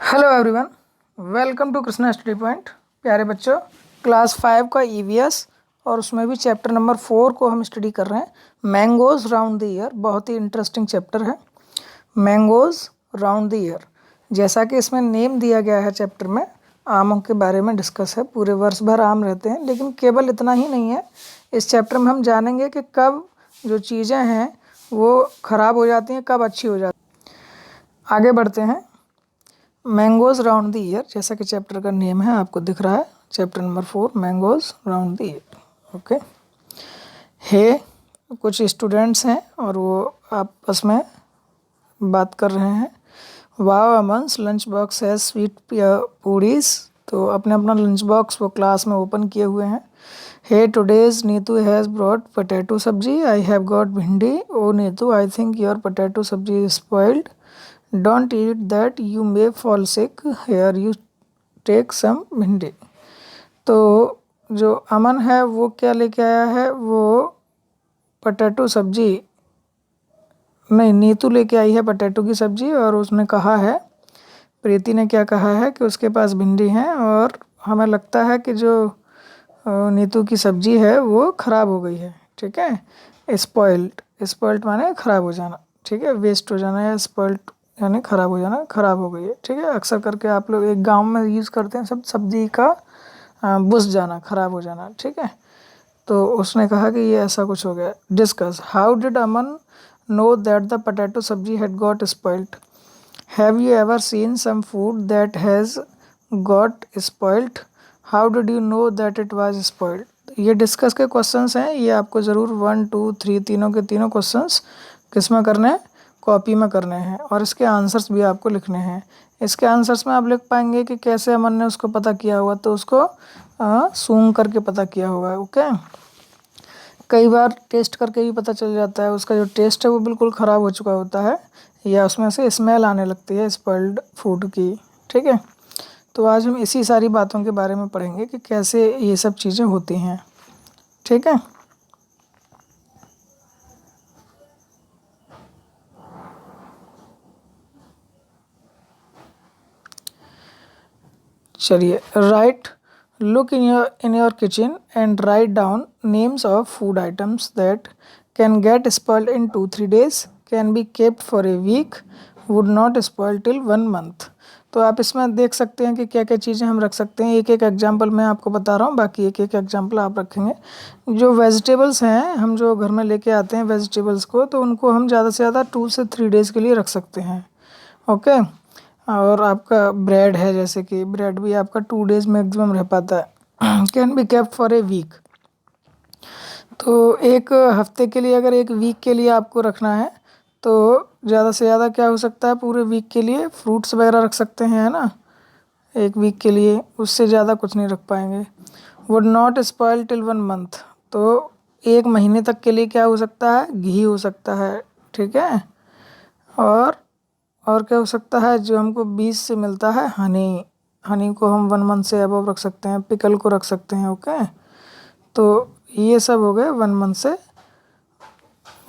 Hello everyone, welcome to Krishna study point. प्यारे बच्चों, class 5 का ईवीएस और उसमें भी चैप्टर नंबर 4 को हम स्टडी कर रहे हैं। मैंगोज राउंड द ईयर बहुत ही इंटरेस्टिंग चैप्टर है। मैंगोज राउंड द ईयर, जैसा कि इसमें नेम दिया गया है चैप्टर में, आमों के बारे में डिस्कस है। पूरे वर्ष भर आम रहते हैं, लेकिन केवल इतना ही नहीं है। इस चैप्टर में हम जानेंगे कि कब जो चीज़ें हैं वो ख़राब हो जाती हैं, कब अच्छी हो जाती हैं। आगे बढ़ते हैं। मैंगोज राउंड द ईयर, जैसा कि चैप्टर का नेम है आपको दिख रहा है, chapter number 4 mangoes round the year. Okay, हे कुछ स्टूडेंट्स हैं और वो आपस में बात कर रहे हैं। वाओ, अमन्स लंच बॉक्स है स्वीट पूड़ीज। तो अपने अपना लंच बॉक्स वो क्लास में ओपन किए हुए हैं। Hey today's Neetu has brought potato sabzi, I have got bhindi. Oh Neetu, I think your potato sabzi is spoiled, don't eat that, you may fall sick, here you take some bhindi. तो जो अमन है वो क्या लेके आया है, वो पोटैटो सब्जी नहीं, नीतू लेके आई है पोटैटो की सब्जी। और उसने कहा है, प्रीति ने क्या कहा है कि उसके पास भिंडी है और हमें लगता है कि जो नीतू की सब्जी है वो ख़राब हो गई है। ठीक है, स्पॉइल्ड, स्पॉइल्ड माने ख़राब हो जाना। ठीक है, वेस्ट हो जाना, या स्पॉइल्ड यानी ख़राब हो जाना, ख़राब हो गई है। ठीक है, अक्सर करके आप लोग एक गांव में यूज़ करते हैं सब, सब्जी का बुस जाना, ख़राब हो जाना। ठीक है, तो उसने कहा कि ये ऐसा कुछ हो गया। Discuss, how did Aman know that the potato sabzi had got spoiled, have you ever seen some food that has got spoiled, how did you know that it was spoiled. ये डिस्कस के क्वेश्चंस हैं, ये आपको ज़रूर 1 2 3 तीनों के तीनों क्वेश्चंस किस में करने हैं, कॉपी में करने हैं। और इसके आंसर्स भी आपको लिखने हैं। इसके आंसर्स में आप लिख पाएंगे कि कैसे अमन ने उसको पता किया हुआ, तो उसको सूंघ करके पता किया होगा। ओके, कई बार टेस्ट करके भी पता चल जाता है, उसका जो टेस्ट है वो बिल्कुल ख़राब हो चुका होता है, या उसमें से स्मेल आने लगती है स्पॉइल्ड फूड की। ठीक है, तो आज हम इसी सारी बातों के बारे में पढ़ेंगे कि कैसे ये सब चीज़ें होती हैं। ठीक है, चलिए। Right, look in your kitchen and write down names of food items that can get spoiled in 2-3 days, can be kept for a week, would not spoil till 1 month। तो आप इसमें देख सकते हैं कि क्या क्या चीज़ें हम रख सकते हैं। एक एक एग्जाम्पल मैं आपको बता रहा हूँ, बाकी एक एक एग्जाम्पल आप रखेंगे। जो वेजिटेबल्स हैं, हम जो घर में लेके आते हैं वेजिटेबल्स को, तो उनको हम ज़्यादा से ज़्यादा 2 से 3 days के लिए रख सकते हैं। ओके, और आपका ब्रेड है, जैसे कि ब्रेड भी आपका 2 days मैक्सिमम रह पाता है। Can be kept for a week, तो एक हफ्ते के लिए, अगर एक वीक के लिए आपको रखना है तो ज़्यादा से ज़्यादा क्या हो सकता है, पूरे वीक के लिए फ्रूट्स वगैरह रख सकते हैं, है ना, एक वीक के लिए, उससे ज़्यादा कुछ नहीं रख पाएंगे। Would not spoil till 1 month, तो 1 महीने तक के लिए क्या हो सकता है, घी हो सकता है। ठीक है, और क्या हो सकता है, जो हमको बीज से मिलता है, हनी, हनी को हम 1 month से अबव रख सकते हैं, पिकल को रख सकते हैं। ओके, तो ये सब हो गए 1 month से।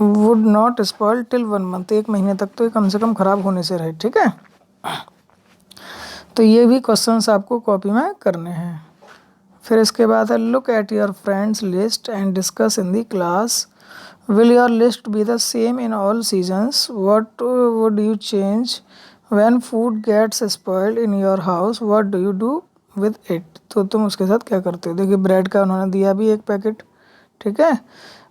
Would not spoil till 1 month, 1 महीने तक तो ये कम से कम ख़राब होने से रहे। ठीक है, तो ये भी क्वेश्चंस आपको कॉपी में करने हैं। फिर इसके बाद है, look at your friends list and discuss in the class, will your list be the same in all seasons, what would you change when food gets spoiled in your house, what do you do with it. तो तुम उसके साथ क्या करते हो। देखिए, bread का उन्होंने दिया भी एक पैकेट। ठीक है,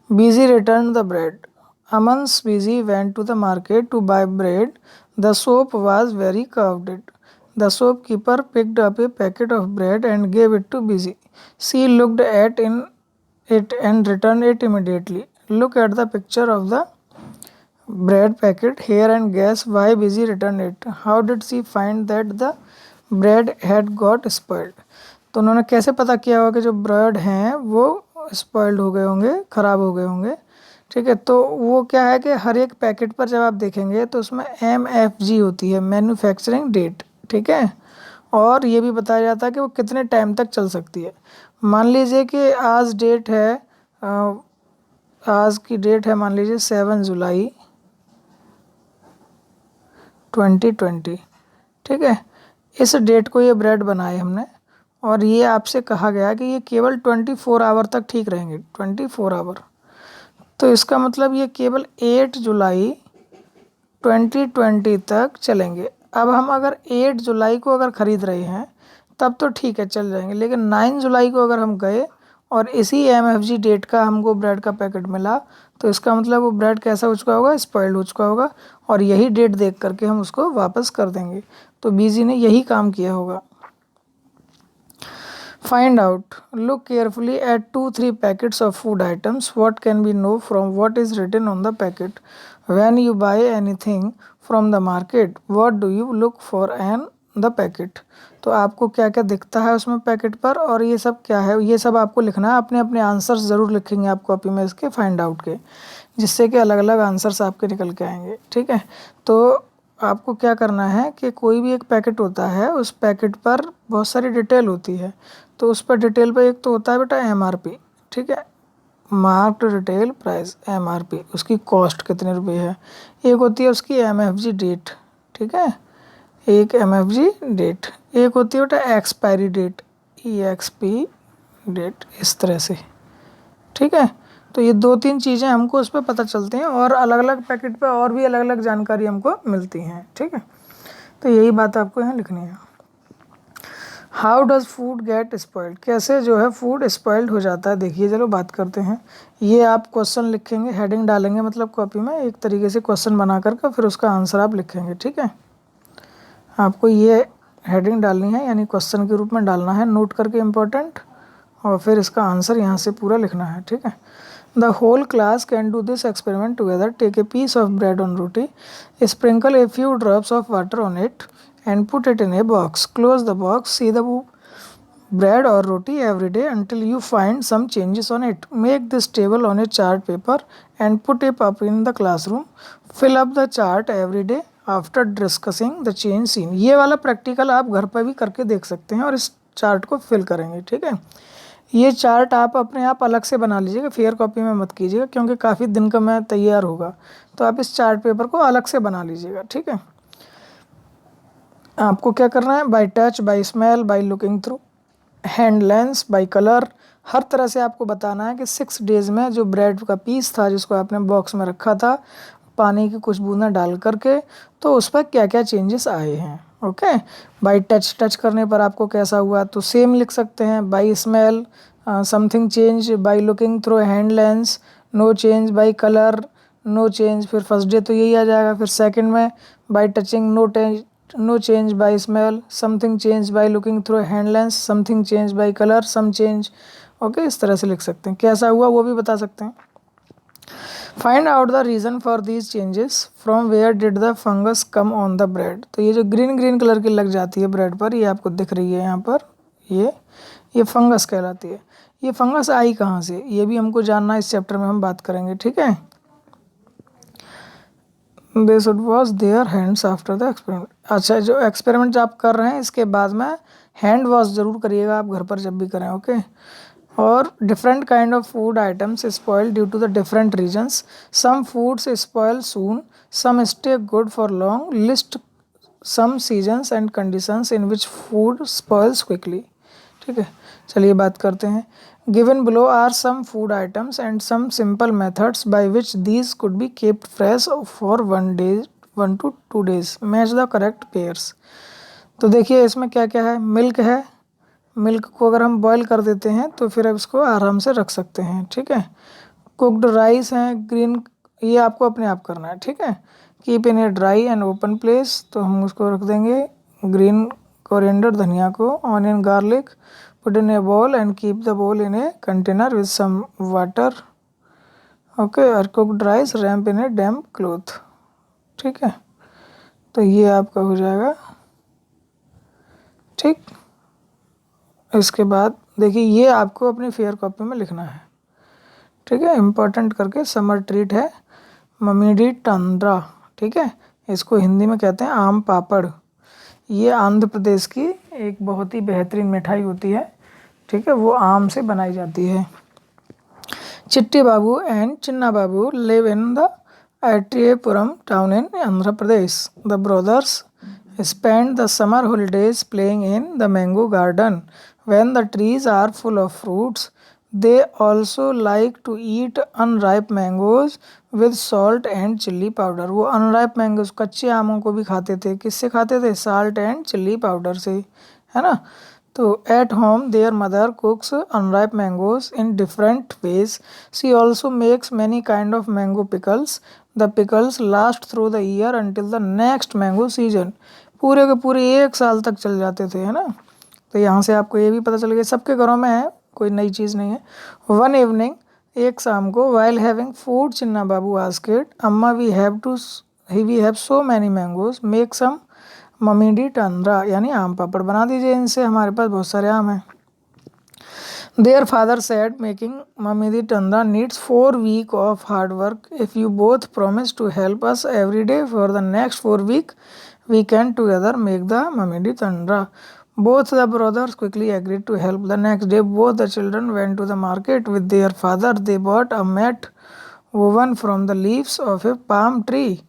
Bijji return the bread, Aman's Bijji went to the market to buy bread, the shop was very crowded, the shopkeeper picked up a packet of bread and gave it to Busy. She looked at it and returned it immediately. Look at the picture of the bread packet here and guess why Busy returned it. How did she find that the bread had got spoiled? तो उन्होंने कैसे पता किया होगा कि जो bread हैं वो स्पॉइल्ड हो गए होंगे, ख़राब हो गए होंगे। ठीक है, तो वो क्या है कि हर एक पैकेट पर जब आप देखेंगे तो उसमें MFG होती है, मैन्युफैक्चरिंग डेट। ठीक है, और ये भी बताया जाता है कि वो कितने टाइम तक चल सकती है। मान लीजिए कि आज डेट है, आज की डेट है मान लीजिए 7 जुलाई 2020। ठीक है, इस डेट को ये ब्रेड बनाए हमने, और ये आपसे कहा गया कि ये केवल 24 आवर तक ठीक रहेंगे, 24 आवर। तो इसका मतलब ये केवल 8 जुलाई 2020 तक चलेंगे। अब हम अगर 8 जुलाई को अगर ख़रीद रहे हैं तब तो ठीक है, चल जाएंगे, लेकिन 9 जुलाई को अगर हम गए और इसी MFG डेट का हमको ब्रेड का पैकेट मिला, तो इसका मतलब वो ब्रेड कैसा हो चुका होगा, स्पॉइल्ड हो चुका होगा, और यही डेट देख करके हम उसको वापस कर देंगे। तो बीजी ने यही काम किया होगा। Find out. Look carefully at 2-3 packets of food items. What can we know from what is written on the packet? When you buy anything from the market, what do you look for in the packet? तो आपको क्या क्या दिखता है उसमें packet पर, और ये सब क्या है, ये सब आपको लिखना है। अपने अपने आंसर्स ज़रूर लिखेंगे आप कॉपी में इसके फाइंड आउट के, जिससे कि अलग अलग आंसर्स आपके निकल के आएंगे। ठीक है, तो आपको क्या करना है कि कोई भी एक पैकेट होता है, उस पैकेट पर बहुत सारी डिटेल होती है। तो उस पर डिटेल पर एक तो होता है बेटा MRP, ठीक है, मार्क्ड रिटेल प्राइस, MRP, उसकी कॉस्ट कितने रुपए है। एक होती है उसकी MFG डेट, ठीक है, एक MFG डेट, एक होती है बेटा एक्सपायरी डेट, EXP डेट, इस तरह से। ठीक है, तो ये 2-3 चीज़ें हमको उस पर पता चलती हैं, और अलग अलग पैकेट पे और भी अलग अलग जानकारी हमको मिलती हैं। ठीक है, तो यही बात आपको यहाँ लिखनी है। How does food get spoiled, कैसे जो है फूड स्पॉइल्ड हो जाता है। देखिए चलो बात करते हैं। ये आप क्वेश्चन लिखेंगे, हेडिंग डालेंगे मतलब कॉपी में एक तरीके से क्वेश्चन बना करके, फिर उसका आंसर आप लिखेंगे। ठीक है, आपको ये हेडिंग डालनी है, यानी क्वेश्चन के रूप में डालना है, नोट करके इम्पोर्टेंट, और फिर इसका आंसर यहाँ से पूरा लिखना है। ठीक है, the whole class can do this experiment together. Take a piece of bread on roti, sprinkle a few drops of water on it and put it in a box. Close the box. See the bread or roti every day until you find some changes on it. Make this table on a chart paper and put it up in the classroom. Fill up the chart every day after discussing the change seen. ये वाला practical आप घर पर भी करके देख सकते हैं और इस चार्ट को फिल करेंगे। ठीक है, ये चार्ट आप अपने आप अलग से बना लीजिएगा, फेयर कॉपी में मत कीजिएगा, क्योंकि काफ़ी दिन का मैं तैयार होगा, तो आप इस चार्ट पेपर को अलग से बना लीजिएगा। ठीक है, आपको क्या करना है, by touch, by smell, by looking through, hand lens, by colour, हर तरह से आपको बताना है कि 6 डेज़ में जो ब्रेड का पीस था जिसको आपने बॉक्स में रखा था पानी की कुछ बूंदा डाल करके, तो उस पर क्या क्या चेंजेस आए हैं। ओके, बाय टच, टच करने पर आपको कैसा हुआ, तो सेम लिख सकते हैं। By smell, something change, by looking through, hand lens, no change, by colour, no change, फिर फर्स्ट डे तो यही आ जाएगा। फिर सेकंड में by touching, no change, by smell, something change, by looking through, hand lens, something change, by colour, some change. Okay, इस तरह से लिख सकते हैं, कैसा हुआ वो भी बता सकते हैं। Find out the reason for these changes, from where did the fungus come on the bread. तो ये जो ग्रीन ग्रीन कलर की लग जाती है ब्रेड पर, ये आपको दिख रही है यहाँ पर, ये फंगस कहलाती है। ये फंगस आई कहाँ से, ये भी हमको जानना है, इस चैप्टर में हम बात करेंगे। ठीक है, they should wash their hands after the experiment. अच्छा, जो एक्सपेरिमेंट आप कर रहे हैं इसके बाद में हैंड वॉश ज़रूर करिएगा आप घर पर जब भी करें। ओके, और different kind of food items spoil due to the different reasons, some foods spoil soon, some stay good for long, list some seasons and conditions in which food spoils quickly. ठीक है, चलिए बात करते हैं। Given below are some food items and some simple methods by which these could be kept fresh for 1 to 2 days. Match the correct pairs. तो देखिए इसमें क्या क्या है, मिल्क है, मिल्क को अगर हम बॉईल कर देते हैं तो फिर अब इसको आराम से रख सकते हैं। ठीक है, कुकड राइस है, ग्रीन, ये आपको अपने आप करना है। ठीक है, keep in a dry and open place, तो हम उसको रख देंगे ग्रीन कोरिएंडर, धनिया को, onion, garlic, put in a bowl and keep the bowl in a container with some water. Okay, और कुकड राइस रैम्प इन ए डैम्प क्लॉथ। ठीक है, तो ये आपका हो जाएगा। ठीक, इसके बाद देखिए ये आपको अपनी फेयर कॉपी में लिखना है। ठीक है, इम्पोर्टेंट करके, समर ट्रीट है ममीडी टंड्रा। ठीक है, इसको हिंदी में कहते हैं आम पापड़। ये आंध्र प्रदेश की एक बहुत ही बेहतरीन मिठाई होती है। ठीक है, वो आम से बनाई जाती है। Chitti Babu and Chinna Babu live in the Atreyapuram town in Andhra Pradesh. The brothers spend the summer holidays playing in the mango garden. When the trees are full of fruits, they also like to eat unripe mangoes with salt and chili powder. वो unripe mangoes कच्चे आमों को भी खाते थे, किससे खाते थे? Salt and chili powder से, है ना? तो at home their mother cooks unripe mangoes in different ways. She also makes many kind of mango pickles. The pickles last through the year until the next mango season. पूरे के पूरे 1 साल तक चल जाते थे, है ना? तो यहाँ से आपको ये भी पता चल गया सबके घरों में है, कोई नई चीज़ नहीं है. वन इवनिंग, एक शाम को, while having food, Chinna Babu asked, Amma we have so many mangoes, make some mamidi tandra, यानी आम पापड़ बना दीजिए इनसे, हमारे पास बहुत सारे आम हैं. Their father said, making Mummy the Tanda needs 4 weeks of hard work. If you both promise to help us every day for the next 4 weeks, we can together make the Mummy the Tanda. Both the brothers quickly agreed to help. The next day, both the children went to the market with their father. They bought a mat woven from the leaves of a palm tree,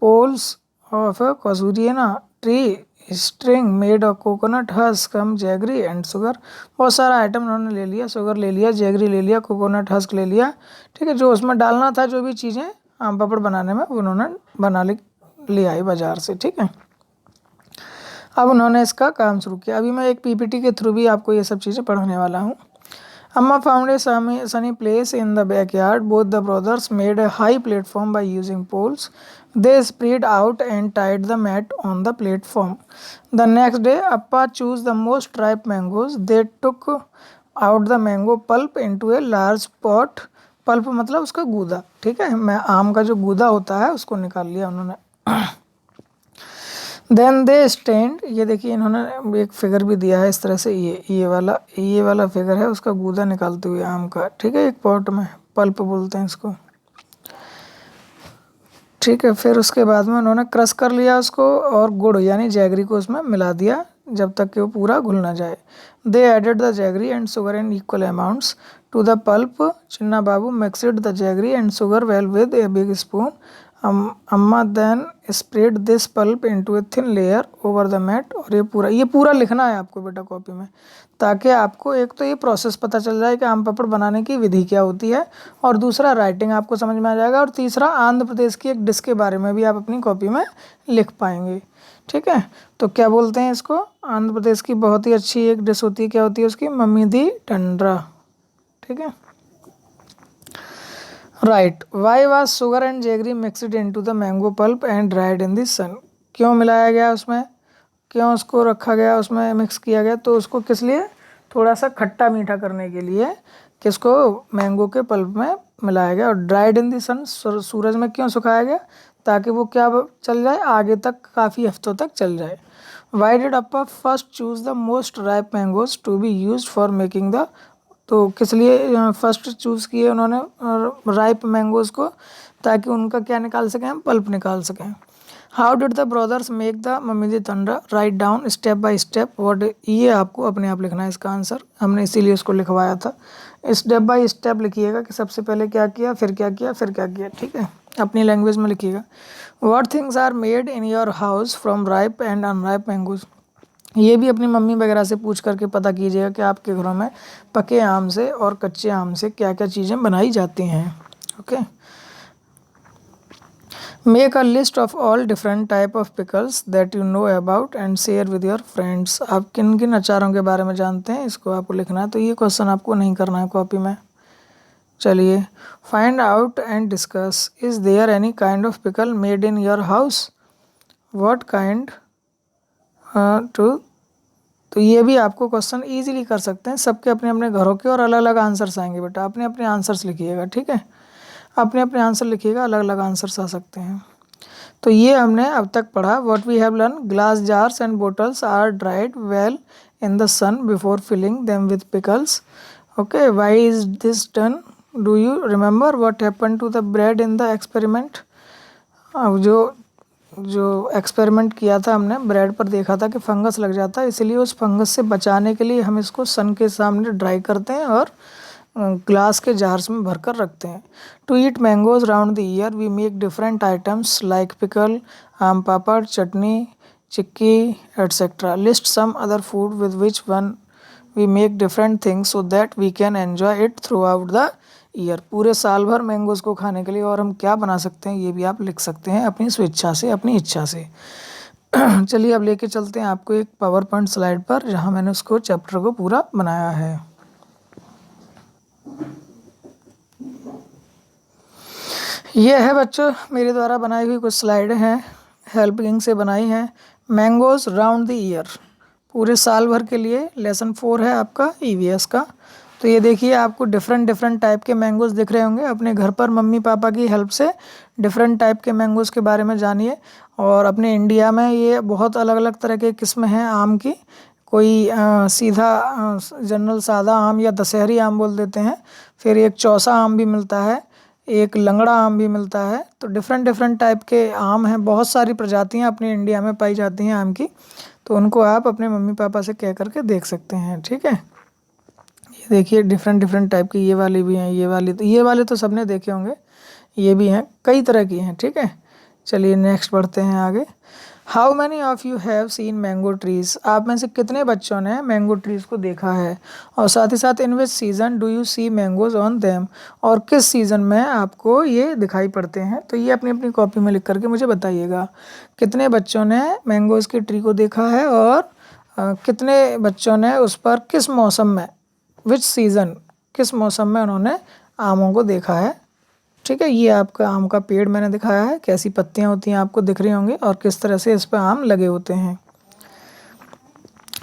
poles of a casuariana tree, string made of coconut husk, jaggery and sugar. बहुत सारा item उन्होंने ले लिया, sugar ले लिया, jaggery ले लिया, coconut husk ले लिया, ठीक है. जो उसमें डालना था, जो भी चीज़ें आम पापड़ बनाने में, उन्होंने बना ले आई बाज़ार से, ठीक है. अब उन्होंने इसका काम शुरू किया. अभी मैं एक पीपीटी के थ्रू भी आपको ये सब चीज़ें पढ़ाने वाला हूँ. Amma found a sunny place in the backyard. Both the brothers made a high platform by using poles. They spread out and tied the mat on the platform. The next day, Appa chose the most ripe mangoes. They took out the mango pulp into a large pot. Pulp मतलब उसका गूदा, ठीक है. मैं आम का जो गूदा होता है उसको निकाल लिया उन्होंने. देन दे स्टैंड, ये देखिए इन्होंने एक फिगर भी दिया है इस तरह से, ये वाला फिगर है उसका गूदा निकालते हुए आम का, ठीक है, एक पॉट में. पल्प बोलते हैं इसको, ठीक है. फिर उसके बाद में उन्होंने क्रश कर लिया उसको और गुड़ यानी जैगरी को उसमें मिला दिया जब तक कि वो पूरा घुल ना जाए. They added the jaggery and sugar in equal amounts to the pulp. Chinna Babu mixed the jaggery and sugar well with a big spoon. Amma then spread this pulp into a thin layer over the mat. और ये पूरा लिखना है आपको बेटा copy में, ताकि आपको एक तो ये प्रोसेस पता चल जाए कि आम पापड़ बनाने की विधि क्या होती है, और दूसरा राइटिंग आपको समझ में आ जाएगा, और तीसरा आंध्र प्रदेश की एक डिश के बारे में भी आप अपनी कॉपी में लिख पाएंगे, ठीक है. तो क्या बोलते हैं इसको? आंध्र प्रदेश की बहुत ही अच्छी एक डिश होती है, क्या होती है उसकी? मम्मी दी टंडरा, ठीक है. Right. Why was sugar and jaggery mixed into the mango pulp and dried in the sun. क्यों मिलाया गया उसमें, क्यों उसको रखा गया उसमें, मिक्स किया गया? तो उसको किस लिए? थोड़ा सा खट्टा मीठा करने के लिए किसको? मैंगो के पल्प में मिलाया गया. और ड्राइड इन द सन, सूरज में क्यों सुखाया गया? ताकि वो क्या चल जाए आगे तक, काफ़ी हफ्तों तक चल जाए. Why did Appa first choose the most ripe mangoes to be use for making the. तो किस लिए फर्स्ट चूज़ किए उन्होंने राइप मैंगोज को? ताकि उनका क्या निकाल सकें? पल्प निकाल सकें. How did the brothers make the mamidi tandra? Write down step by step what. ये आपको अपने आप लिखना है इसका आंसर, हमने इसीलिए इसको लिखवाया था. स्टेप बाय स्टेप लिखिएगा कि सबसे पहले क्या किया, फिर क्या किया, फिर क्या किया, ठीक है. अपनी लैंग्वेज में लिखिएगा. What things are made in your house from ripe and unripe mangoes. ये भी अपनी मम्मी वगैरह से पूछ करके पता कीजिएगा कि आपके घरों में पके आम से और कच्चे आम से क्या क्या चीज़ें बनाई जाती हैं. Okay. Make a list of all different type of pickles that you know about and share with your friends. आप किन किन अचारों के बारे में जानते हैं, इसको आपको लिखना है. तो ये क्वेश्चन आपको नहीं करना है कॉपी में. चलिए. Find out and discuss. Is there any kind of pickle made in your house? What kind तो ये भी आपको क्वेश्चन इजीली कर सकते हैं. सबके अपने अपने घरों के और अलग अलग आंसर्स आएंगे बेटा. अपने अपने आंसर्स लिखिएगा, ठीक है. अपने अपने आंसर लिखिएगा, अलग अलग आंसर्स आ सकते हैं. तो ये हमने अब तक पढ़ा. What we have learn. Glass jars and bottles are dried well in the sun before filling them with pickles. Okay. Why is this done? Do you remember what happen to the bread in the experiment? अब जो experiment किया था हमने, bread पर देखा था कि fungus लग जाता है, इसलिए उस फंगस से बचाने के लिए हम इसको सन के सामने ड्राई करते हैं और ग्लास के जार्स में भरकर रखते हैं. To eat mangoes round the year we make different items like pickle, aam papad, chutney, chikki etcetera. List some other food with which one we make different things so that we can enjoy it throughout the year. पूरे साल भर mangoes को खाने के लिए और हम क्या बना सकते हैं ये भी आप लिख सकते हैं अपनी स्वेच्छा से, अपनी इच्छा से। चलिए अब लेके चलते हैं आपको एक पावर पॉइंट स्लाइड पर जहाँ मैंने उसको चैप्टर को पूरा बनाया है। ये है बच्चों मेरे द्वारा बनाई हुई कुछ स्लाइडें हैं, हेल्पिंग से बनाई हैं। मैंगोज़ राउंड द ईयर, पूरे साल भर के लिए। लेसन 4 है आपका ईवीएस का। तो ये देखिए आपको डिफरेंट डिफरेंट टाइप के मैंगोज़ दिख रहे होंगे। अपने घर पर मम्मी पापा की हेल्प से डिफरेंट टाइप के मैंगोज़ के बारे में जानिए। और अपने इंडिया में ये बहुत अलग अलग तरह के किस्म हैं आम की। कोई सीधा जनरल सादा आम या दशहरी आम बोल देते हैं। फिर एक चौसा आम भी मिलता है, एक लंगड़ा आम भी मिलता है। तो डिफरेंट डिफरेंट टाइप के आम हैं, बहुत सारी प्रजातियां अपने इंडिया में पाई जाती हैं आम की। तो उनको आप अपने मम्मी पापा से कह करके देख सकते हैं, ठीक है। ये देखिए डिफरेंट डिफरेंट टाइप की ये वाली भी हैं, ये वाले तो सबने देखे होंगे, ये भी हैं, कई तरह की हैं, ठीक है। चलिए नेक्स्ट बढ़ते हैं आगे। How many of you have seen mango trees, आप में से कितने बच्चों ने मैंगो ट्रीज को देखा है। और साथ ही साथ in which season do you see mangoes on them, और किस सीज़न में आपको ये दिखाई पड़ते हैं। तो ये अपनी अपनी कॉपी में लिख करके मुझे बताइएगा कितने बच्चों ने मैंगोज की ट्री को देखा है और कितने बच्चों ने उस पर किस मौसम में, विच सीज़न, किस मौसम में उन्होंने आमों को देखा है, ठीक है। ये आपका आम का पेड़ मैंने दिखाया है, कैसी पत्तियां होती हैं आपको दिख रही होंगी और किस तरह से इस पर आम लगे होते हैं।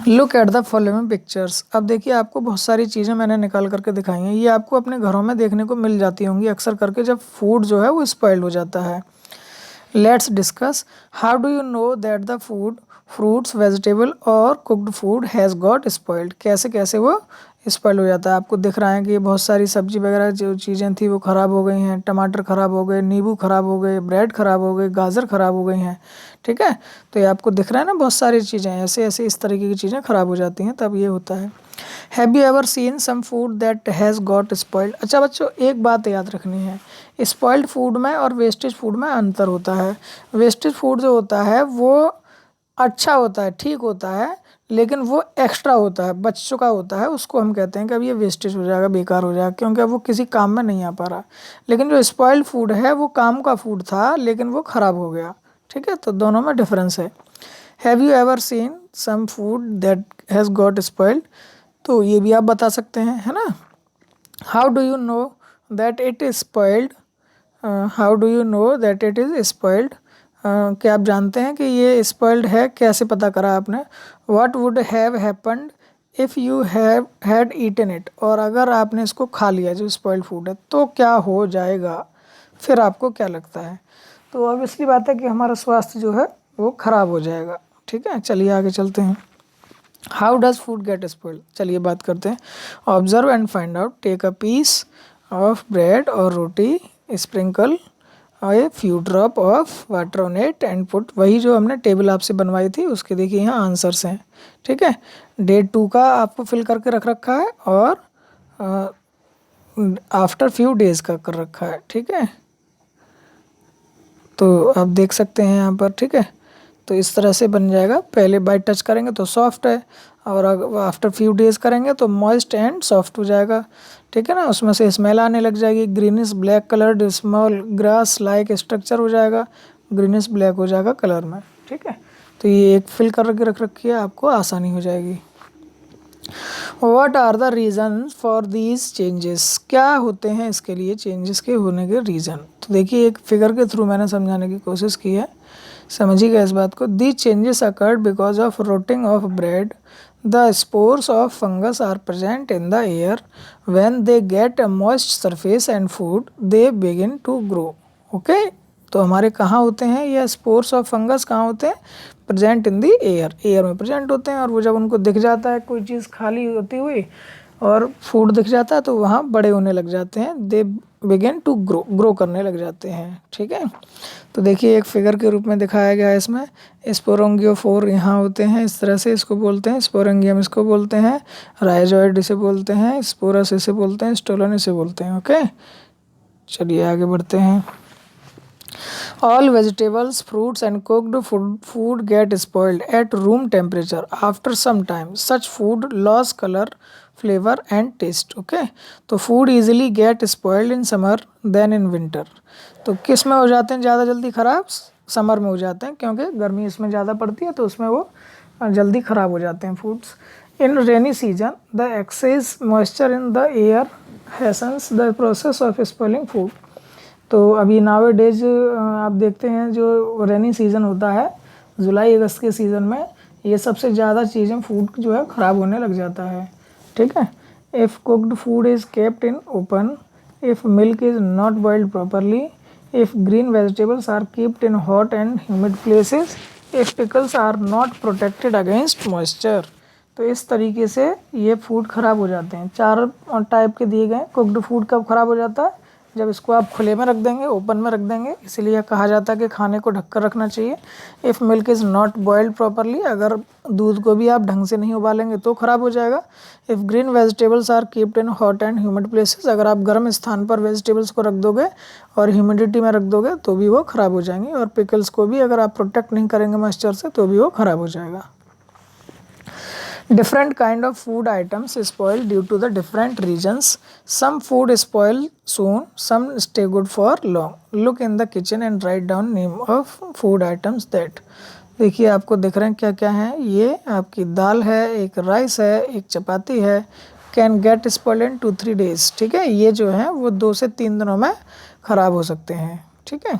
Look at the following pictures, अब देखिए आपको बहुत सारी चीज़ें मैंने निकाल करके दिखाई हैं। ये आपको अपने घरों में देखने को मिल जाती होंगी अक्सर करके जब फूड जो है वो स्पॉइल हो जाता है। Let's discuss how do you know that the food, fruits, vegetable और cooked food has got spoiled, कैसे कैसे वो स्पॉइल हो जाता है। आपको दिख रहा है कि ये बहुत सारी सब्जी वगैरह जो चीज़ें थी वो ख़राब हो गई हैं, टमाटर ख़राब हो गए, नींबू ख़राब हो गए, ब्रेड ख़राब हो गई, गाजर ख़राब हो गई हैं, ठीक है। तो ये आपको दिख रहा है ना, बहुत सारी चीज़ें ऐसे ऐसे इस तरीके की चीज़ें ख़राब हो जाती हैं, तब ये होता है। Have you ever seen some food that has got spoiled. अच्छा बच्चों एक बात याद रखनी है, स्पॉइल्ड फूड में और वेस्टेज फूड में अंतर होता है। वेस्टेज फूड जो होता है वो अच्छा होता है, ठीक होता है, लेकिन वो एक्स्ट्रा होता है, बच चुका होता है, उसको हम कहते हैं कि अब ये वेस्टेज हो जाएगा, बेकार हो जाएगा, क्योंकि अब वो किसी काम में नहीं आ पा रहा। लेकिन जो स्पॉइल्ड फूड है वो काम का फूड था लेकिन वो ख़राब हो गया, ठीक है। तो दोनों में डिफरेंस है। Have you ever seen some food that has got spoiled, तो ये भी आप बता सकते हैं, है ना। How do you know that it is spoiled, how do you know that it is spoiled, क्या आप जानते हैं कि ये स्पॉइल्ड है, कैसे पता करा आपने। What would have happened if you have had eaten it, और अगर आपने इसको खा लिया जो स्पॉइल्ड फूड है तो क्या हो जाएगा, फिर आपको क्या लगता है। तो अब इसकी बात है कि हमारा स्वास्थ्य जो है वो ख़राब हो जाएगा, ठीक है। चलिए आगे चलते हैं। How does food get spoiled, चलिए बात करते हैं। Observe and find out, take a piece of bread और roti, sprinkle a few drop of water on it and put, वही जो हमने टेबल आपसे बनवाई थी उसके देखिए यहाँ आंसर्स हैं, ठीक है। डे 2 का आपको फिल करके रख रखा है और आफ्टर फ्यू डेज़ का कर रखा है, ठीक है। तो आप देख सकते हैं यहाँ पर, ठीक है। तो इस तरह से बन जाएगा, पहले बाइट टच करेंगे तो सॉफ्ट है और आफ्टर फ्यू डेज़ करेंगे तो मॉइस्ट एंड सॉफ्ट हो जाएगा, ठीक है ना। उसमें से स्मेल आने लग जाएगी, greenish black coloured small grass like structure हो जाएगा, ग्रीनिश ब्लैक हो जाएगा कलर में, ठीक है। तो ये एक फिल करके रख रखी है, आपको आसानी हो जाएगी। What are the reason for these changes, क्या होते हैं इसके लिए चेंजेस के होने के रीज़न। तो देखिए एक फिगर के थ्रू मैंने समझाने की कोशिश की है, समझिएगा इस बात को। These changes occurred because of rotting of bread, the spores of fungus are present in the air, when they get a moist surface and food they begin to grow, okay. तो हमारे कहाँ होते हैं ये स्पोर्स ऑफ फंगस, कहाँ होते हैं, present in the air, air में प्रेजेंट होते हैं। और वो जब उनको दिख जाता है कोई चीज़ खाली होती हुई और फूड दिख जाता है तो वहाँ बड़े होने लग जाते हैं, they begin to grow, grow करने लग जाते हैं, ठीक है। तो देखिए एक फिगर के रूप में दिखाया गया है इसमें, स्पोरोंगियोफोर यहाँ होते हैं, इस तरह से इसको बोलते हैं, स्पोरेंगियम इसको बोलते हैं, राइजोइड इसे बोलते हैं, स्पोरस इसे बोलते हैं, स्टोलन इसे बोलते हैं, ओके। चलिए आगे बढ़ते हैं। All vegetables, fruits, and cooked food get spoiled at room temperature after some time. Such food lose color, flavor, and taste. Okay, तो food easily get spoiled in summer than in winter. तो किस में हो जाते हैं ज़्यादा जल्दी ख़राब? समर में हो जाते हैं, क्योंकि गर्मी इसमें ज़्यादा पड़ती है तो उसमें वो जल्दी ख़राब हो जाते हैं foods. In rainy season, the excess moisture in the air hastens the process of spoiling food. तो अभी नावे डेज आप देखते हैं जो रेनी सीज़न होता है जुलाई अगस्त के सीज़न में, ये सबसे ज़्यादा चीज़ें फूड जो है ख़राब होने लग जाता है. ठीक है. If cooked food is kept in open, if milk is not boiled properly, if green vegetables are keeped in hot and humid places, if pickles are not protected against moisture. तो इस तरीके से ये फूड ख़राब हो जाते हैं. 4 type के दिए गए. कुक्ड फूड कब ख़राब हो जाता है? जब इसको आप खुले में रख देंगे, ओपन में रख देंगे, इसीलिए कहा जाता है कि खाने को ढककर रखना चाहिए. If milk is not boiled properly, अगर दूध को भी आप ढंग से नहीं उबालेंगे तो ख़राब हो जाएगा. If green vegetables are keeped in hot and humid places, अगर आप गर्म स्थान पर वेजिटेबल्स को रख दोगे और ह्यूमिडिटी में रख दोगे तो भी वो ख़राब हो जाएंगे. और पिकल्स को भी अगर आप प्रोटेक्ट नहीं करेंगे मॉइस्चर से तो भी वो ख़राब हो जाएगा. Different kind of food items spoil due to the different regions. Some food spoil soon, some stay good for long. Look in the kitchen and write down name of food items that. देखिए आपको दिख रहे हैं क्या क्या है. ये आपकी दाल है, एक राइस है, एक चपाती है. Can get spoiled in 2-3 days. ठीक है, ये जो है वो 2 से 3 दिनों में ख़राब हो सकते हैं. ठीक है.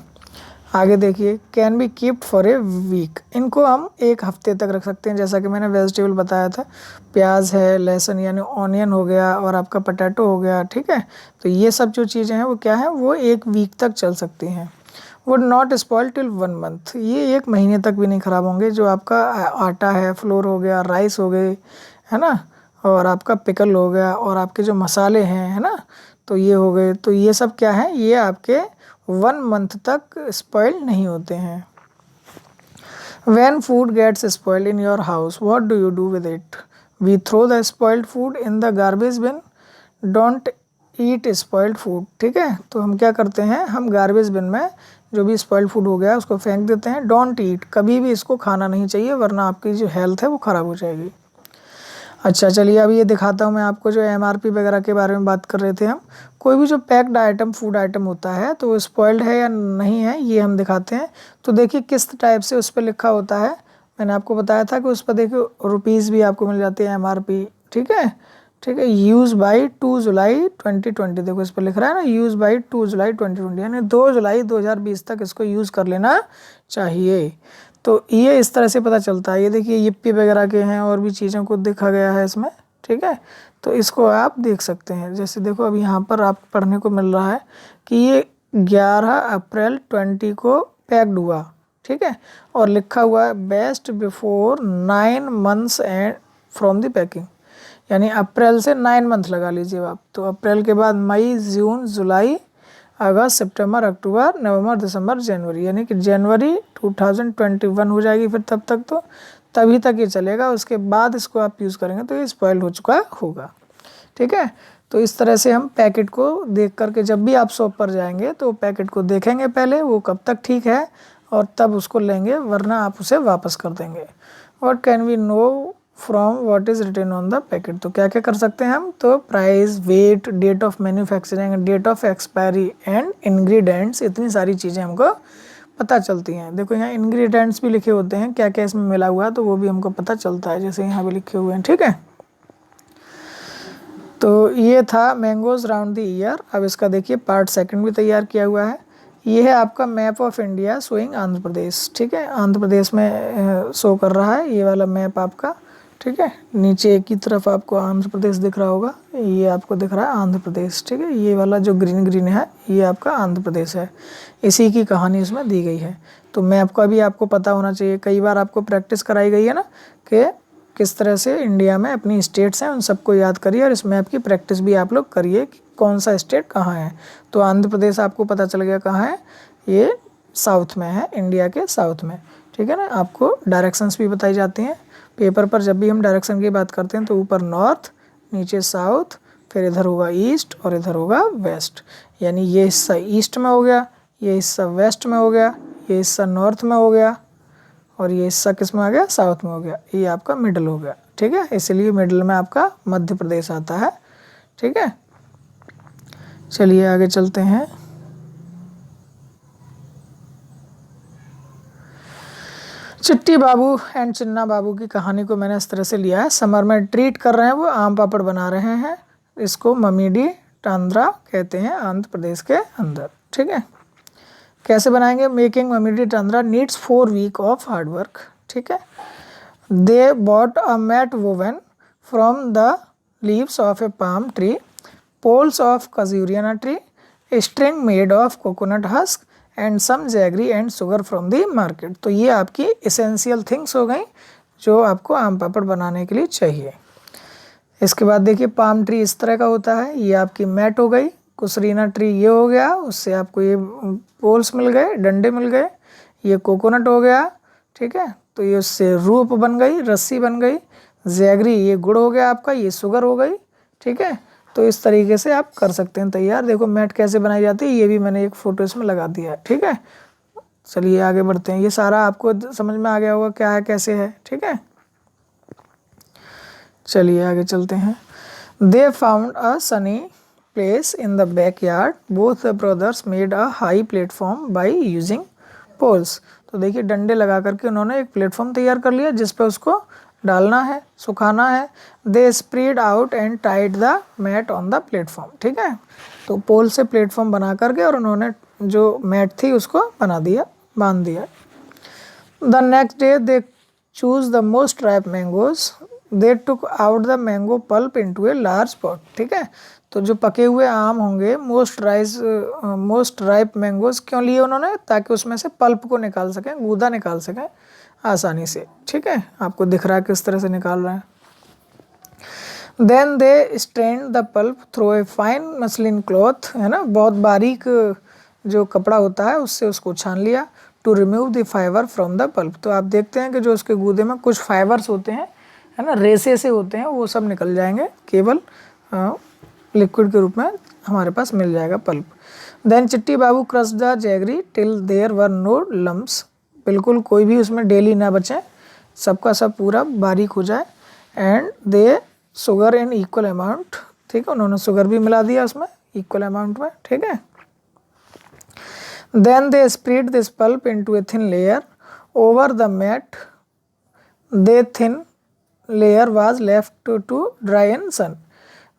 आगे देखिए, can be keeped for a week. इनको हम 1 हफ्ते तक रख सकते हैं. जैसा कि मैंने वेजिटेबल बताया था, प्याज है, लहसुन यानी ऑनियन हो गया और आपका पटैटो हो गया. ठीक है, तो ये सब जो चीज़ें हैं वो क्या है, वो 1 वीक तक चल सकती हैं. Would not spoil till 1 month. ये 1 महीने तक भी नहीं ख़राब होंगे. जो आपका आटा है, फ्लोर हो गया, राइस हो गए, है ना, और आपका पिकल हो गया, और आपके जो मसाले हैं, है ना, तो ये हो गए. तो ये सब क्या है, ये आपके 1 month तक स्पॉइल नहीं होते हैं. When food gets spoiled in your house, what do you do with it? We throw the spoiled food in the garbage bin. Don't eat spoiled food. ठीक है, तो हम क्या करते हैं, हम गार्बेज बिन में जो भी स्पॉइल्ड फूड हो गया उसको फेंक देते हैं. डोंट ईट, कभी भी इसको खाना नहीं चाहिए, वरना आपकी जो हेल्थ है वो ख़राब हो जाएगी. अच्छा चलिए, अब ये दिखाता हूँ मैं आपको जो MRP वगैरह के बारे में बात कर रहे थे हम. कोई भी जो पैक्ड आइटम, फूड आइटम होता है तो वो स्पॉइल्ड है या नहीं है ये हम दिखाते हैं. तो देखिए किस टाइप से उस पर लिखा होता है. मैंने आपको बताया था कि उस पर देखिए रुपीज़ भी आपको मिल जाती है MRP. ठीक है. ठीक है. यूज़ बाई 2 जुलाई 2020. देखो इस पर लिख रहा है ना, यूज़ बाई 2 जुलाई 2020, यानी 2 जुलाई 2020 तक इसको यूज़ कर लेना चाहिए. तो ये इस तरह से पता चलता है. ये देखिए yippee वगैरह के हैं और भी चीज़ों को देखा गया है इसमें. ठीक है, तो इसको आप देख सकते हैं. जैसे देखो अभी यहाँ पर आप पढ़ने को मिल रहा है कि ये 11 अप्रैल 20 को पैक्ड हुआ. ठीक है, और लिखा हुआ है best before 9 months and from the packing, यानी अप्रैल से 9 month लगा लीजिए आप. तो अप्रैल के बाद मई, जून, जुलाई, अगस्त, सितंबर, अक्टूबर, नवंबर, दिसंबर, जनवरी, यानी कि जनवरी 2021 हो जाएगी. फिर तब तक तो तभी तक ये चलेगा. उसके बाद इसको आप यूज़ करेंगे तो ये स्पॉइल हो चुका होगा. ठीक है, तो इस तरह से हम पैकेट को देख करके जब भी आप शॉप पर जाएंगे तो पैकेट को देखेंगे पहले वो कब तक ठीक है और तब उसको लेंगे, वरना आप उसे वापस कर देंगे. What can we know from what is written on the packet. तो क्या क्या कर सकते हैं हम, तो price, weight, date of manufacturing, date of expiry and ingredients, इतनी सारी चीज़ें हमको पता चलती हैं. देखो यहाँ इंग्रेडिएंट्स भी लिखे होते हैं, क्या क्या इसमें मिला हुआ है तो वो भी हमको पता चलता है, जैसे यहाँ भी लिखे हुए हैं. ठीक है, तो ये था मैंगोज राउंड द ईयर. अब इसका देखिए पार्ट 2 भी तैयार किया हुआ है. ये है आपका map of India showing Andhra Pradesh. ठीक है, आंध्र प्रदेश में शो कर रहा है ये वाला मैप आपका. ठीक है, नीचे की तरफ आपको आंध्र प्रदेश दिख रहा होगा, ये आपको दिख रहा है आंध्र प्रदेश. ठीक है, ये वाला जो ग्रीन ग्रीन है ये आपका आंध्र प्रदेश है. इसी की कहानी इसमें दी गई है. तो मैप का भी आपको पता होना चाहिए. कई बार आपको प्रैक्टिस कराई गई है ना कि किस तरह से इंडिया में अपनी स्टेट्स हैं, उन सबको याद करिए और इस मैप की प्रैक्टिस भी आप लोग करिए कि कौन सा स्टेट कहाँ है. तो आंध्र प्रदेश आपको पता चल गया कहाँ है, ये साउथ में है, इंडिया के साउथ में. ठीक है ना, आपको डायरेक्शंस भी बताई जाती हैं पेपर पर. जब भी हम डायरेक्शन की बात करते हैं तो ऊपर नॉर्थ, नीचे साउथ, फिर इधर होगा ईस्ट और इधर होगा वेस्ट. यानी ये हिस्सा ईस्ट में हो गया, ये हिस्सा वेस्ट में हो गया, ये हिस्सा नॉर्थ में हो गया, और ये हिस्सा किस में आ गया, साउथ में हो गया। ये आपका मिडल हो गया, ठीक है। इसलिए मिडल में आपका मध्य प्रदेश आता है, ठीक है। चलिए आगे चलते हैं। चिट्टी बाबू एंड चिन्ना बाबू की कहानी को मैंने इस तरह से लिया है। समर में ट्रीट कर रहे हैं, वो आम पापड़ बना रहे हैं। इसको ममीडी टांद्रा कहते हैं आंध्र प्रदेश के अंदर, ठीक है। कैसे बनाएंगे? Making mamidi tandra needs 4 week of hard work, ठीक है। They bought a mat woven from the leaves of a palm tree, poles of खजूरियाना tree, string made of coconut husk and some jaggery and sugar from the market. तो ये आपकी essential things हो गई जो आपको आम पापड़ बनाने के लिए चाहिए। इसके बाद देखिए पाम ट्री इस तरह का होता है, ये आपकी मैट हो गई। कुसरीना ट्री ये हो गया, उससे आपको ये पोल्स मिल गए, डंडे मिल गए। ये कोकोनट हो गया, ठीक है, तो ये उससे रूप बन गई, रस्सी बन गई। जैगरी ये गुड़ हो गया आपका, ये शुगर हो गई, ठीक है। तो इस तरीके से आप कर सकते हैं तैयार। देखो मैट कैसे बनाई जाती है, ये भी मैंने एक फोटो इसमें लगा दिया है, ठीक है। चलिए आगे बढ़ते हैं। ये सारा आपको समझ में आ गया होगा क्या है कैसे है, ठीक है। चलिए आगे चलते हैं। They found a sunny place in the backyard, both the brothers made a high platform by using poles. तो देखिए डंडे लगा करके उन्होंने एक प्लेटफॉर्म तैयार कर लिया जिस पे उसको डालना है, सुखाना है। They spread out and tied the mat on the platform, ठीक है। तो पोल से प्लेटफॉर्म बना करके और उन्होंने जो मैट थी उसको बना दिया, बांध दिया। The next day they choose the most ripe mangoes, they took out the mango pulp into a large pot, ठीक है। तो जो पके हुए आम होंगे, मोस्ट राइप मैंगोज क्यों लिए उन्होंने? ताकि उसमें से पल्प को निकाल सकें, गूदा निकाल सकें आसानी से, ठीक है। आपको दिख रहा है किस तरह से निकाल रहे हैं। Then they strain the pulp through a fine muslin cloth, है ना, बहुत बारीक जो कपड़ा होता है उससे उसको छान लिया। To remove the fibre from the pulp, तो आप देखते हैं कि जो उसके गूदे में कुछ फाइबर्स होते हैं, है ना, रेसे से होते हैं, वो सब निकल जाएंगे, केवल लिक्विड के रूप में हमारे पास मिल जाएगा pulp. Then Chitti Babu crush the jaggery till there were no lumps, बिल्कुल कोई भी उसमें डेली ना बचे, सबका सब पूरा बारीक हो जाए। And they sugar in equal amount, ठीक है, उन्होंने शुगर भी मिला दिया उसमें इक्वल अमाउंट में, ठीक है। Then they spread this pulp into a thin layer over the mat, they thin layer was left to dry in sun,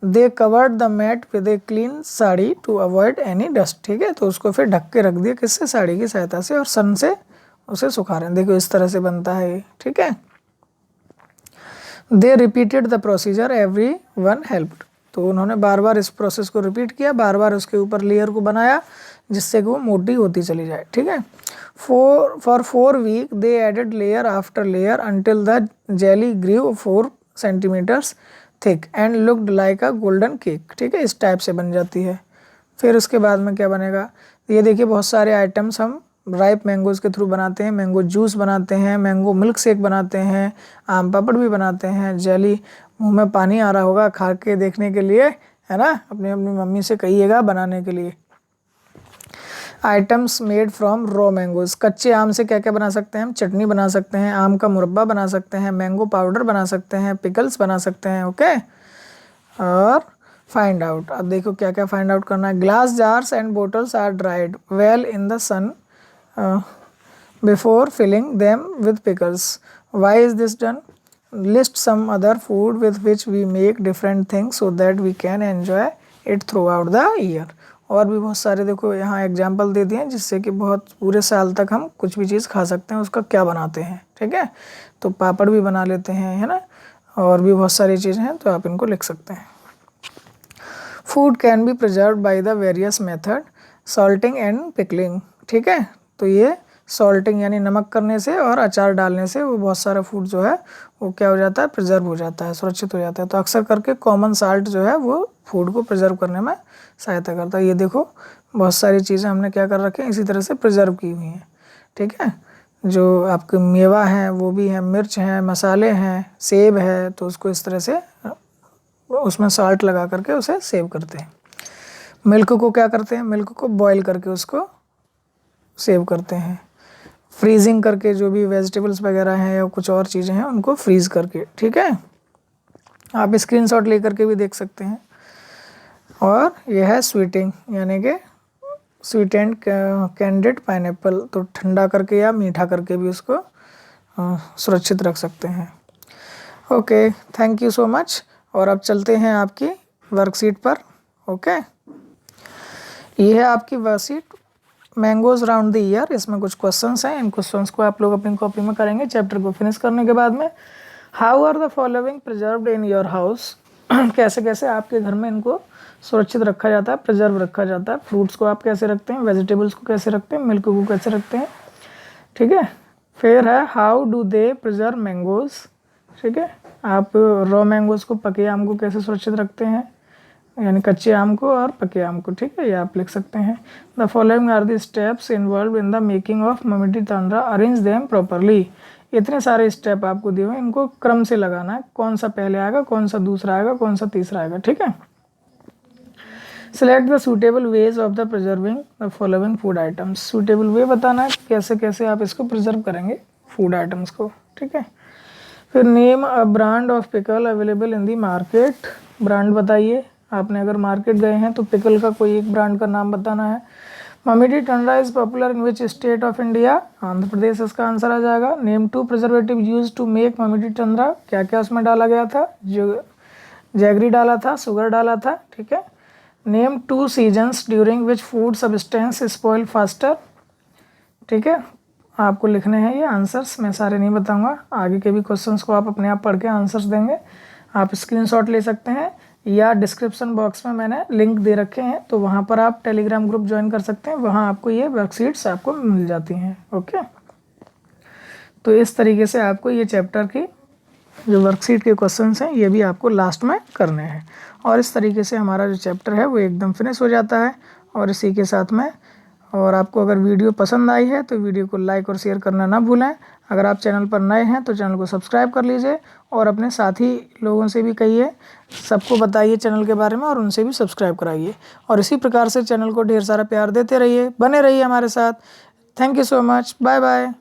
they covered the mat with a clean sari to avoid any dust, ठीक है। तो उसको फिर ढक के रख दिया, किससे? साड़ी की सहायता से, और सन से उसे सुखा रहे हैं। देखो इस तरह से बनता है, ठीक है। They repeated the procedure, every one helped, तो उन्होंने बार बार इस प्रोसेस को रिपीट किया, बार बार उसके ऊपर लेयर को बनाया जिससे कि वो मोटी होती चली जाए, ठीक है। For 4 week they added layer after layer until the jelly grew 4 centimetres thick and looked like a golden cake, ठीक है, इस टाइप से बन जाती है। फिर उसके बाद में क्या बनेगा? ये देखिए बहुत सारे आइटम्स हम राइप मैंगोज के थ्रू बनाते हैं। मैंगो जूस बनाते हैं, मैंगो मिल्क शेक बनाते हैं, आम पापड़ भी बनाते हैं। जेली, मुंह में पानी आ रहा होगा खा के देखने के लिए, है ना, अपनी अपनी मम्मी से कहिएगा बनाने के लिए। Items made from raw mangoes, कच्चे आम से क्या क्या बना सकते हैं हम? चटनी बना सकते हैं, आम का मुरब्बा बना सकते हैं, मैंगो पाउडर बना सकते हैं, पिकल्स बना सकते हैं, ओके। और फाइंड आउट, अब देखो क्या क्या फाइंड आउट करना है। Glass jars and bottles are dried well in the sun before filling them with pickles. Why is this done? List some other food with which we make different things so that we can enjoy it throughout the year. और भी बहुत सारे देखो यहाँ example दे दिए जिससे कि बहुत पूरे साल तक हम कुछ भी चीज़ खा सकते हैं। उसका क्या बनाते हैं, ठीक है, तो पापड़ भी बना लेते हैं, है ना, और भी बहुत सारी चीज़ें हैं, तो आप इनको लिख सकते हैं। Food can be preserve by the various method, salting and pickling, ठीक है। तो ये सॉल्टिंग यानी नमक करने से और अचार डालने से वो बहुत सारा फूड जो है वो क्या हो जाता है? प्रिजर्व हो जाता है, सुरक्षित हो जाता है। तो अक्सर करके कॉमन साल्ट जो है वो फूड को प्रिजर्व करने में सहायता करता है। ये देखो बहुत सारी चीज़ें हमने क्या कर रखे हैं, इसी तरह से प्रिजर्व की हुई हैं, ठीक है। जो आपके मेवा हैं वो भी हैं, मिर्च हैं, मसाले हैं, सेब है, तो उसको इस तरह से उसमें साल्ट लगा करके उसे सेव करते हैं। मिल्क को क्या करते हैं? मिल्क को बॉयल करके उसको सेव करते हैं, फ्रीजिंग करके जो भी वेजिटेबल्स वगैरह हैं या कुछ और चीज़ें हैं उनको फ्रीज़ करके, ठीक है। आप स्क्रीनशॉट लेकर के भी देख सकते हैं। और यह है स्वीटिंग, यानी कि स्वीट एंड कैंडिड पाइनएप्पल, तो ठंडा करके या मीठा करके भी उसको सुरक्षित रख सकते हैं। Okay, thank you so much. और अब चलते हैं आपकी वर्कशीट पर। ओके, ये है आपकी worksheet mangoes round the year. इसमें कुछ क्वेश्चंस हैं, इन क्वेश्चंस को आप लोग अपनी कॉपी में करेंगे चैप्टर को फिनिश करने के बाद में। How are the following preserved in your house, कैसे कैसे आपके घर में इनको सुरक्षित रखा जाता है, प्रिजर्व रखा जाता है। फ्रूट्स को आप कैसे रखते हैं, वेजिटेबल्स को कैसे रखते हैं, मिल्क को कैसे रखते हैं, ठीक है। फिर है how do they preserve mangoes, ठीक है। आप रॉ मैंगोज को, पके आम को कैसे सुरक्षित रखते हैं, यानी कच्चे आम को और पके आम को, ठीक है, ये आप लिख सकते हैं। The following are the steps involve in the making of mamidi tandra, arrange them properly. इतने सारे स्टेप आपको दिए हुए, इनको क्रम से लगाना है, कौन सा पहले आएगा, कौन सा दूसरा आएगा, कौन सा तीसरा आएगा, ठीक है। Select the suitable ways of the preserving the following food items, suitable way बताना है कैसे कैसे आप इसको प्रिजर्व करेंगे फूड आइटम्स को, ठीक है। फिर name a brand of pickle available in the market, brand बताइए, आपने अगर मार्केट गए हैं तो पिकल का कोई एक ब्रांड का नाम बताना है। Mamidi tandra is popular in which state of India, Andhra Pradesh इसका आंसर आ जाएगा। Name 2 preservative use to make mamidi tandra, क्या क्या उसमें डाला गया था, जो जैगरी डाला था, शुगर डाला था, ठीक है। Name 2 seasons during which food substance spoil faster, ठीक है, आपको लिखने हैं ये आंसर्स, मैं सारे नहीं बताऊंगा, आगे के भी क्वेश्चंस को आप अपने आप पढ़ के आंसर्स देंगे। आप स्क्रीनशॉट ले सकते हैं या डिस्क्रिप्शन बॉक्स में मैंने लिंक दे रखे हैं, तो वहाँ पर आप टेलीग्राम ग्रुप ज्वाइन कर सकते हैं, वहाँ आपको ये वर्कशीट्स आपको मिल जाती हैं। ओके, तो इस तरीके से आपको ये चैप्टर की जो वर्कशीट के क्वेश्चंस हैं ये भी आपको लास्ट में करने हैं, और इस तरीके से हमारा जो चैप्टर है वो एकदम फिनिश हो जाता है। और इसी के साथ में, और आपको अगर वीडियो पसंद आई है तो वीडियो को लाइक और शेयर करना ना भूलें। अगर आप चैनल पर नए हैं तो चैनल को सब्सक्राइब कर लीजिए, और अपने साथी लोगों से भी कहिए, सबको बताइए चैनल के बारे में, और उनसे भी सब्सक्राइब कराइए। और इसी प्रकार से चैनल को ढेर सारा प्यार देते रहिए, बने रहिए हमारे साथ। Thank you so much, bye bye.